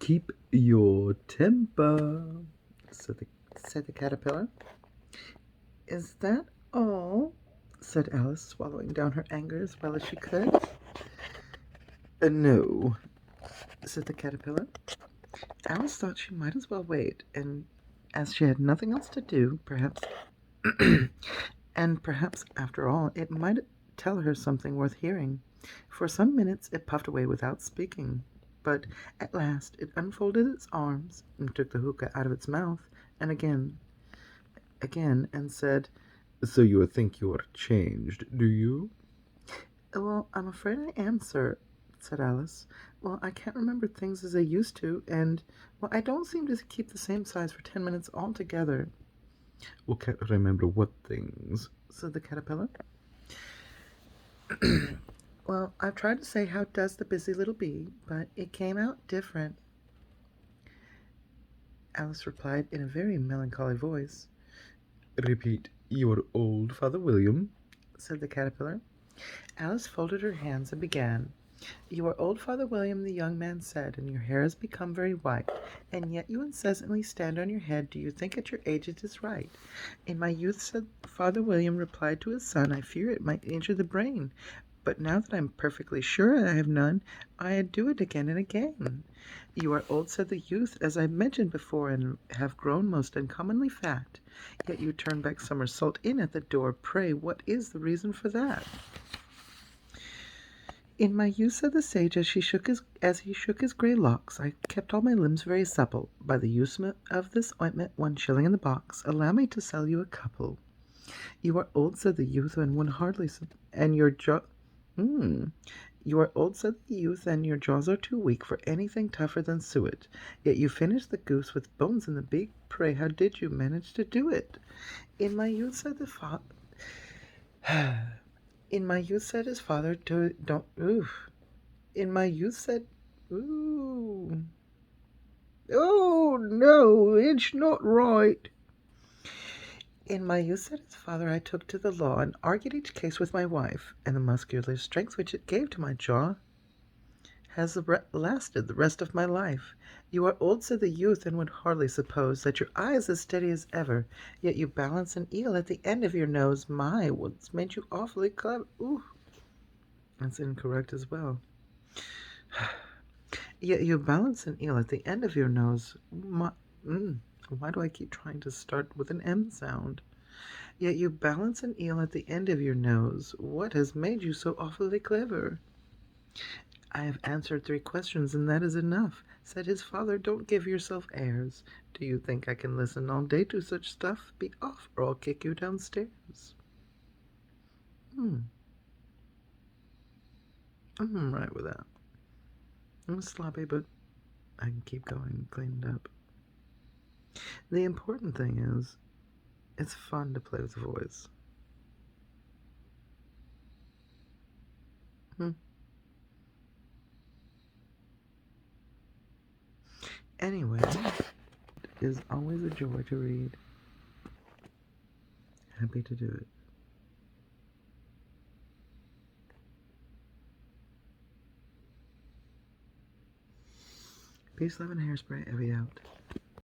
Keep your temper, said the caterpillar. Is that all? Said Alice, swallowing down her anger as well as she could. No, said the caterpillar. Alice thought she might as well wait, and as she had nothing else to do, perhaps, and perhaps after all, it might tell her something worth hearing. For some minutes it puffed away without speaking, but at last it unfolded its arms and took the hookah out of its mouth, and again, and said, "So you think you are changed, do you?" "Well, I'm afraid I am, sir," said Alice. "Well, I can't remember things as I used to, and, well, I don't seem to keep the same size for 10 minutes altogether." "Well, can't remember what things?" said the caterpillar. "Well, I've tried to say how does the busy little bee, but it came out different," Alice replied in a very melancholy voice. "Repeat, your old Father William," said the caterpillar. Alice folded her hands and began. "You are old Father William," the young man said, "and your hair has become very white, and yet you incessantly stand on your head. Do you think at your age it is right?" "In my youth," said Father William, replied to his son, "I fear it might injure the brain, but now that I am perfectly sure I have none, I do it again and again." "You are old," said the youth, "as I mentioned before, and have grown most uncommonly fat, yet you turn back somersault in at the door. Pray, what is the reason for that?" "In my youth," said the sage, as he shook his grey locks, "I kept all my limbs very supple. By the use of this ointment, 1 shilling in the box. Allow me to sell you a couple." "You are old," said the youth, "and one hardly and your jaw "You are old," said the youth, "and your jaws are too weak for anything tougher than suet. Yet you finished the goose with bones in the beak. Pray, how did you manage to do it?" "In my youth," said the In my youth," said his father, "don't, oof. In my youth," said, ooh, "Oh, no, it's not right." "In my youth," said his father, "I took to the law, and argued each case with my wife, and the muscular strength which it gave to my jaw has lasted the rest of my life." "You are old," said the youth, "and would hardly suppose that your eye is as steady as ever, yet you balance an eel at the end of your nose. My, what's made you awfully clever." Ooh, that's incorrect as well. "Yet you balance an eel at the end of your nose. Why do I keep trying to start with an M sound? Yet you balance an eel at the end of your nose. What has made you so awfully clever?" "I have answered 3 questions, and that is enough," said his father. "Don't give yourself airs. Do you think I can listen all day to such stuff? Be off, or I'll kick you downstairs." I'm right with that. I'm sloppy, but I can keep going cleaned up. The important thing is, it's fun to play with the voice. Anyway, it is always a joy to read. Happy to do it. Peace, love, and hairspray. Evie out.